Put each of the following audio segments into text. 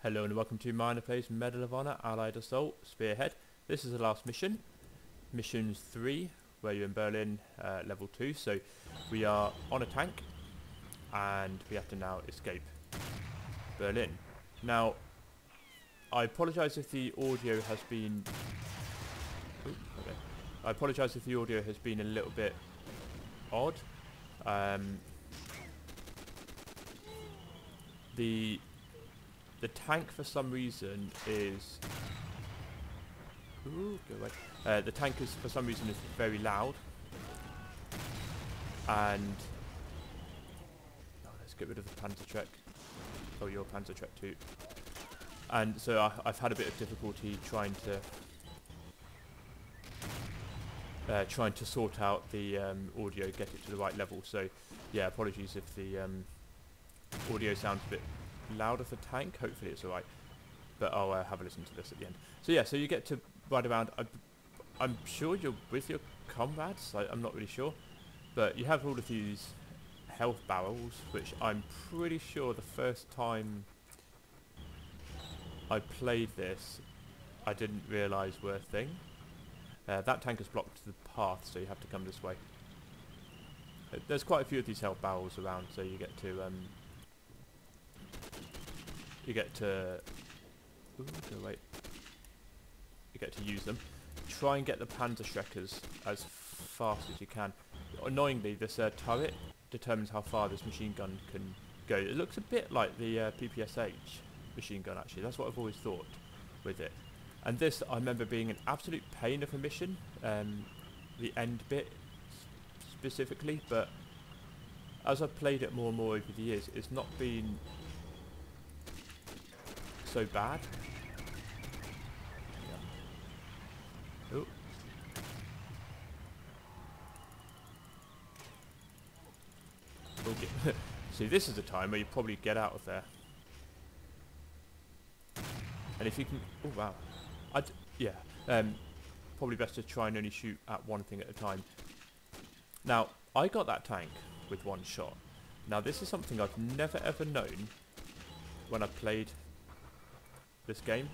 Hello and welcome to Minor Plays Medal of Honor Allied Assault Spearhead. This is the last mission, Mission 3, where you're in Berlin, level 2. So we are on a tank and we have to now escape Berlin. Now, I apologise if the audio has been... I apologise if the audio has been a little bit odd. The tank for some reason is... Ooh, go away. The tank is for some reason is very loud. And... Oh, let's get rid of the Panzertrek. Oh, your Panzertrek too. And so I've had a bit of difficulty trying to sort out the audio, get it to the right level. So yeah, apologies if the audio sounds a bit louder for tank. Hopefully it's alright, but I'll have a listen to this at the end. So yeah, so you get to ride around. I'm sure you're with your comrades. I'm not really sure, but you have all of these health barrels, which I'm pretty sure the first time I played this I didn't realise were a thing. That tank has blocked the path, so you have to come this way. There's quite a few of these health barrels around, so you get to ooh, no, wait. You get to use them. Try and get the Panzerschreckers as fast as you can. Annoyingly, this turret determines how far this machine gun can go. It looks a bit like the PPSH machine gun, actually. That's what I've always thought with it. And this, I remember being an absolute pain of a mission, the end bit specifically, but as I've played it more and more over the years, it's not been so bad. Yeah. Oh. Okay. See, this is the time where you probably get out of there. And if you can... Oh, wow. Yeah. Probably best to try and only shoot at one thing at a time. Now, I got that tank with one shot. Now, this is something I've never ever known when I played this game,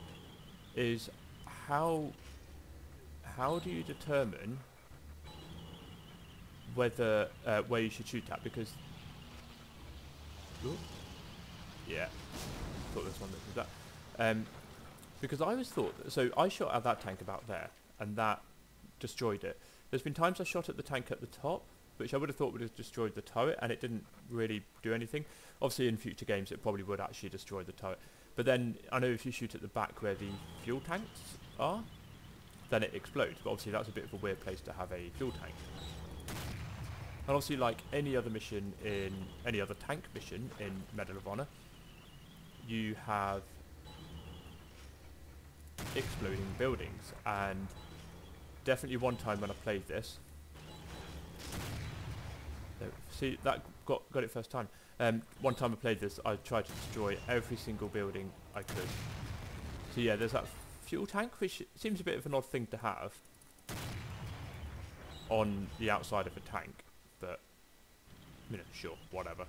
is how do you determine whether where you should shoot at? Because ooh, yeah, thought this one was that. Because I always thought, so I shot at that tank about there, and that destroyed it. There's been times I shot at the tank at the top, which I would have thought would have destroyed the turret, and it didn't really do anything. Obviously in future games it probably would actually destroy the turret. But then, I know if you shoot at the back where the fuel tanks are, then it explodes. But obviously that's a bit of a weird place to have a fuel tank. And obviously, like any other mission in, any other tank mission in Medal of Honor, you have exploding buildings. And definitely one time when I played this, see, that got it first time. One time I played this, I tried to destroy every single building I could. So yeah, there's that fuel tank, which seems a bit of an odd thing to have on the outside of a tank, but you know, sure, whatever.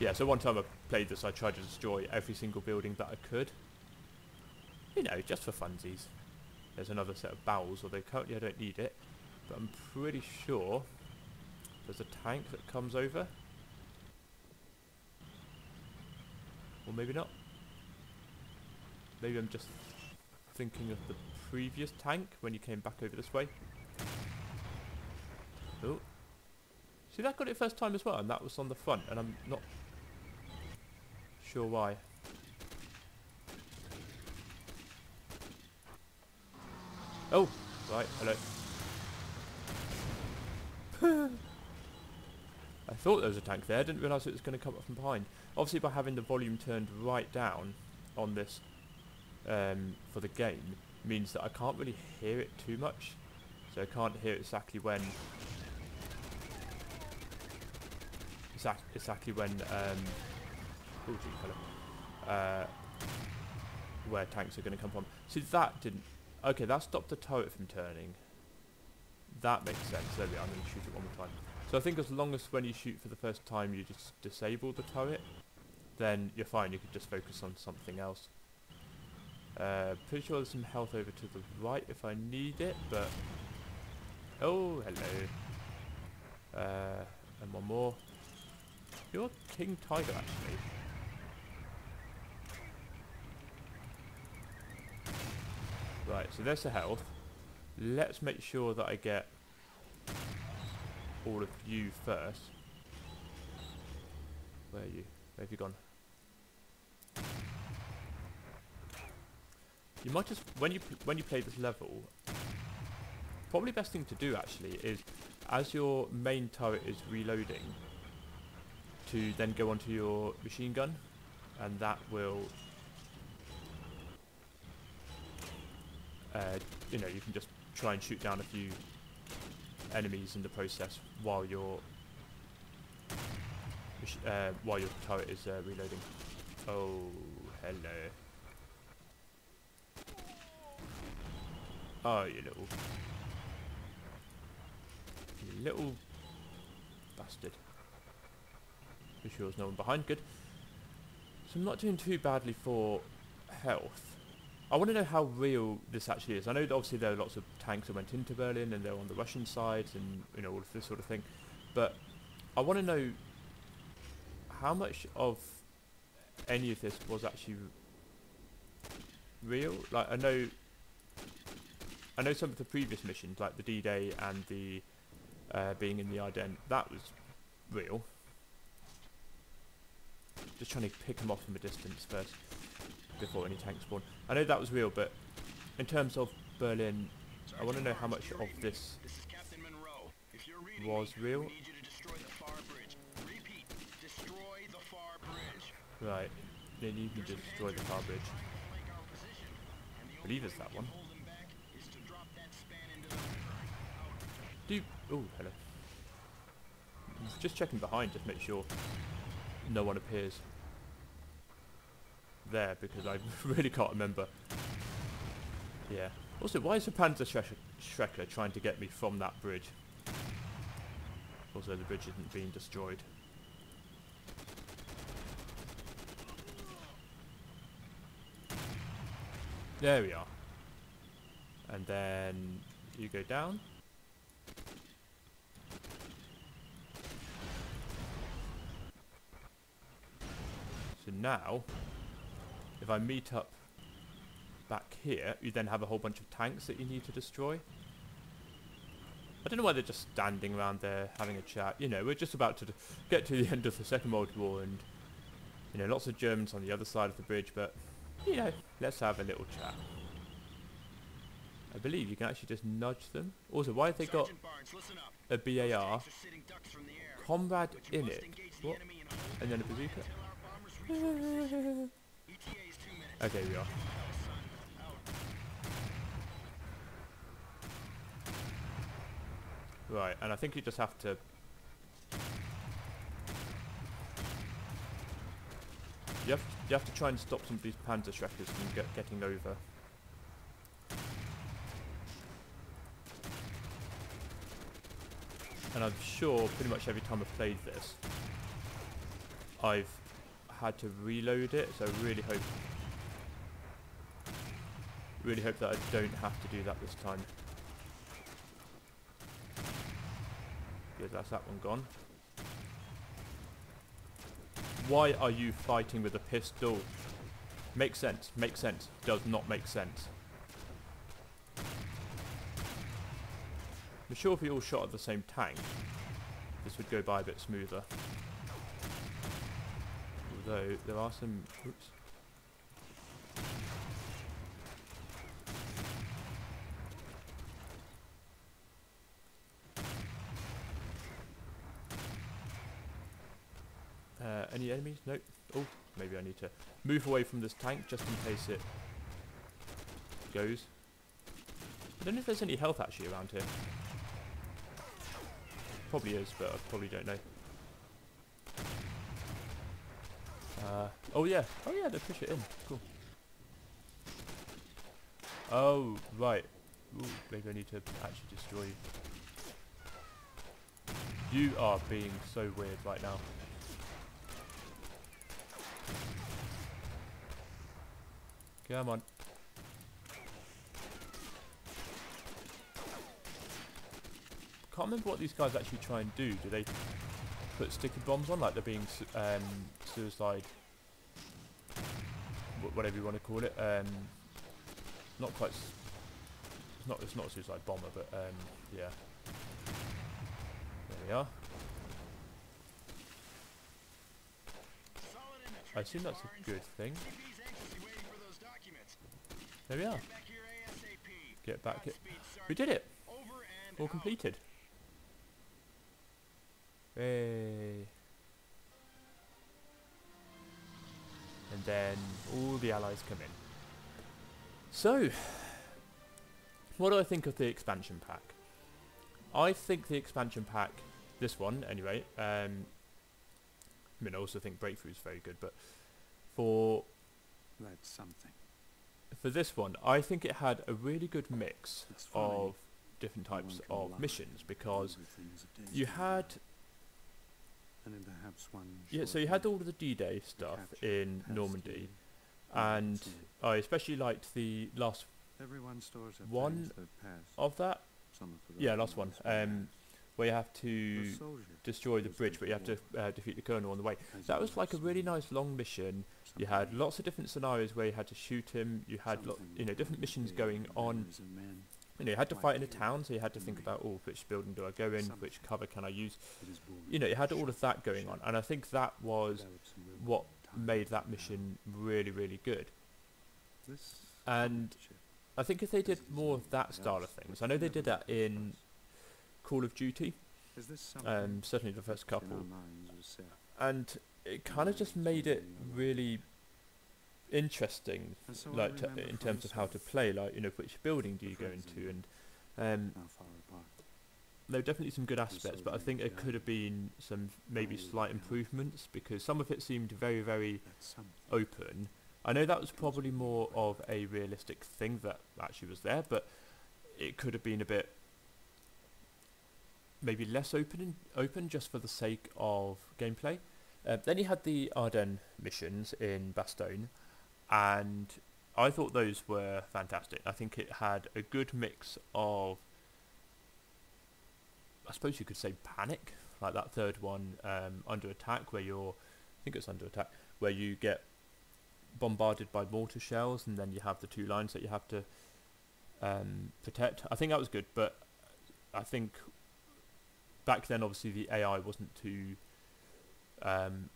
Yeah, so one time I played this, I tried to destroy every single building that I could. You know, just for funsies. There's another set of barrels, although currently I don't need it, but I'm pretty sure there's a tank that comes over. Or maybe not. Maybe I'm just thinking of the previous tank when you came back over this way. Oh. See, that got it first time as well, and that was on the front, and I'm not sure why. Oh, right, hello. I thought there was a tank there, I didn't realise it was going to come up from behind. Obviously by having the volume turned right down on this for the game, means that I can't really hear it too much. So I can't hear exactly when... Exactly when... oh gee, hello. Where tanks are going to come from. See, that didn't... Okay, that stopped the turret from turning. That makes sense. There we are, I'm going to shoot it one more time. So I think as long as when you shoot for the first time you just disable the turret, then you're fine. You could just focus on something else. Pretty sure there's some health over to the right if I need it, but... Oh, hello. And one more. You're King Tiger, actually. Right, so there's the health. Let's make sure that I get all of you first. Where are you? Where have you gone? You might just, when you play this level, probably best thing to do actually is, as your main turret is reloading, to then go onto your machine gun, and that will, you know, you can just try and shoot down a few enemies in the process while your turret is reloading. Oh, hello. Oh, you little bastard. For sure there's no one behind. Good. So I'm not doing too badly for health. I want to know how real this actually is. I know that obviously there are lots of tanks that went into Berlin and they're on the Russian side and, you know, all of this sort of thing. But I want to know how much of any of this was actually real. Like, I know some of the previous missions, like the D-Day and the being in the Ardennes, that was real. Just trying to pick them off from a distance first before any tanks spawn. I know that was real, but in terms of Berlin, I want to know how much of this was real. Right, then you can destroy the far bridge. I believe it's that one. Oh, hello. Just checking behind, just make sure no one appears there, because I really can't remember. Yeah. Also, why is the Panzer Schrecker trying to get me from that bridge? Also, the bridge isn't being destroyed. There we are. And then you go down. So now, if I meet up back here, you then have a whole bunch of tanks that you need to destroy. I don't know why they're just standing around there having a chat. You know, we're just about to get to the end of the Second World War, and, you know, lots of Germans on the other side of the bridge, but, you know, let's have a little chat. I believe you can actually just nudge them. Also, why have they got a BAR, comrade in it, what? And then a bazooka? Okay, we are. Right, and I think you just have to... You have to try and stop some of these Panzer Schreckers from getting over. And I'm sure pretty much every time I've played this, I've had to reload it, so I really hope that I don't have to do that this time. Good, that's that one gone. Why are you fighting with a pistol? Makes sense, makes sense, does not make sense. I'm sure if we all shot at the same tank, this would go by a bit smoother. Although, there are some... Oops. Any enemies? Nope. Oh, maybe I need to move away from this tank just in case it goes. I don't know if there's any health actually around here. Probably is, but I probably don't know. Oh yeah, they push it in. Cool. Oh, right. Ooh, maybe I need to actually destroy you. You are being so weird right now. Come on. Can't remember what these guys actually try and do. Do they put sticky bombs on, like they're being suicide, whatever you want to call it? Not quite. It's not a suicide bomber, but yeah. There we are. I assume that's a good thing. There we are. Get back. We did it. All completed. Hey. And then all the allies come in. So, what do I think of the expansion pack? I think the expansion pack, this one anyway, I mean I also think Breakthrough is very good, but for that's something. For this one, I think it had a really good mix of different types of missions, because you had so you had all of the D-Day stuff in Normandy, and I especially liked the last one of that. Yeah, last one, where you have to destroy the bridge, but you have to defeat the colonel on the way. That was like a really nice long mission. You had lots of different scenarios where you had to shoot him. You had different missions going on. You had to fight in a town, so you had to think about, oh, which building do I go in, which cover can I use? You had all of that going on, and I think that was what made that mission really, really good. And I think if they did more of that style of things, I know they did that in Call of Duty, certainly the first couple, and it kind of just made it really interesting, like in terms of how to play, like which building do you go into, and there are definitely some good aspects, but I think there could have been some maybe slight improvements, because some of it seemed very, very open. I know that was probably more of a realistic thing that actually was there, but it could have been a bit maybe less open just for the sake of gameplay. Then you had the Ardennes missions in Bastogne, and I thought those were fantastic. I think it had a good mix of, I suppose you could say, panic, like that third one, Under Attack, where I think it's Under Attack, where you get bombarded by mortar shells, and then you have the two lines that you have to protect. I think that was good, but I think back then obviously the AI wasn't too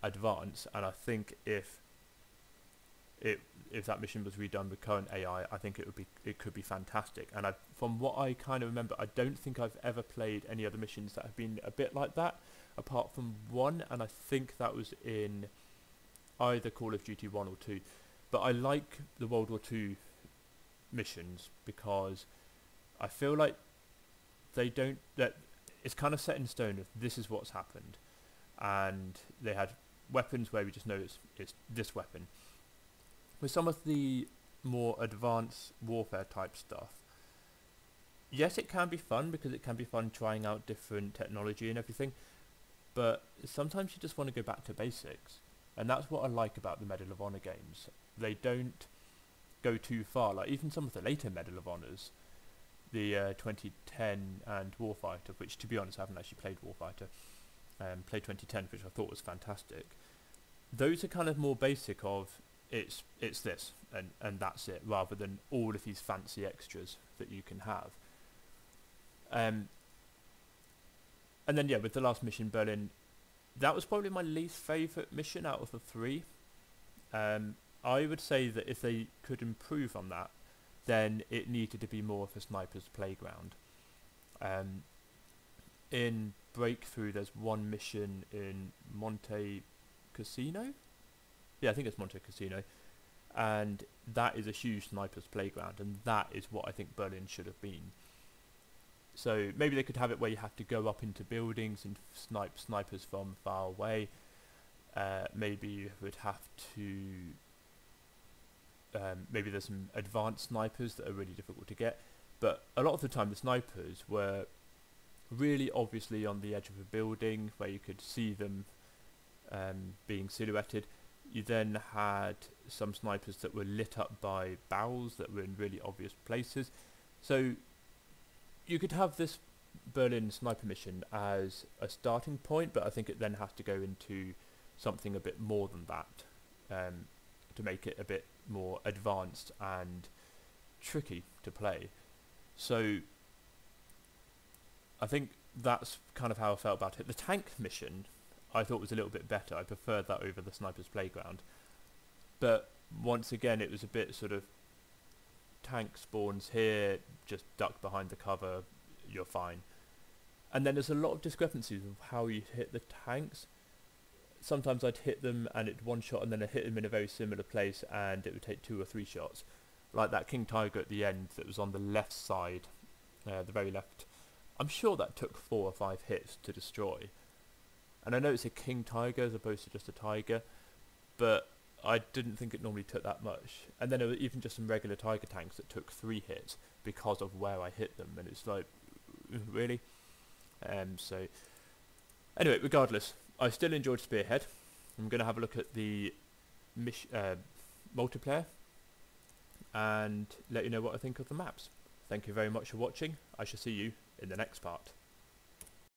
advanced, and I think if that mission was redone with current AI, I think it could be fantastic. And from what I kind of remember, I don't think I've ever played any other missions that have been a bit like that, apart from one, and I think that was in either Call of Duty 1 or 2. But I like the World War II missions because I feel like it's kind of set in stone of this is what's happened, and they had weapons where we just know it's this weapon. With some of the more advanced warfare type stuff, yes, it can be fun, because it can be fun trying out different technology and everything, but sometimes you just want to go back to basics, and that's what I like about the Medal of Honor games. They don't go too far, like even some of the later Medal of Honors, the 2010 and Warfighter, which to be honest I haven't actually played Warfighter, played 2010, which I thought was fantastic. Those are kind of more basic of it's this and that's it, rather than all of these fancy extras that you can have. And then with the last mission, Berlin, that was probably my least favourite mission out of the three. I would say that if they could improve on that, then it needed to be more of a sniper's playground. In Breakthrough, there's one mission in Monte Cassino. Yeah, I think it's Monte Cassino, and that is a huge sniper's playground, and that is what I think Berlin should have been. So maybe they could have it where you have to go up into buildings and snipe snipers from far away. Maybe you would have to maybe there's some advanced snipers that are really difficult to get, but a lot of the time the snipers were really obviously on the edge of a building where you could see them being silhouetted. You then had some snipers that were lit up by barrels that were in really obvious places. So you could have this Berlin sniper mission as a starting point, but I think it then has to go into something a bit more than that, to make it a bit more advanced and tricky to play. So I think that's kind of how I felt about it. The tank mission I thought was a little bit better. I preferred that over the Sniper's Playground. But once again, it was a bit sort of tank spawns here, just duck behind the cover, you're fine. And then there's a lot of discrepancies of how you hit the tanks. Sometimes I'd hit them and it'd one shot, and then I'd hit them in a very similar place and it would take 2 or 3 shots. Like that King Tiger at the end that was on the left side, the very left. I'm sure that took 4 or 5 hits to destroy. And I know it's a King Tiger as opposed to just a Tiger, but I didn't think it normally took that much. And then there were even just some regular Tiger tanks that took 3 hits because of where I hit them, and it's like, really? So anyway, regardless, I still enjoyed Spearhead. I'm going to have a look at the multiplayer and let you know what I think of the maps. Thank you very much for watching. I shall see you in the next part.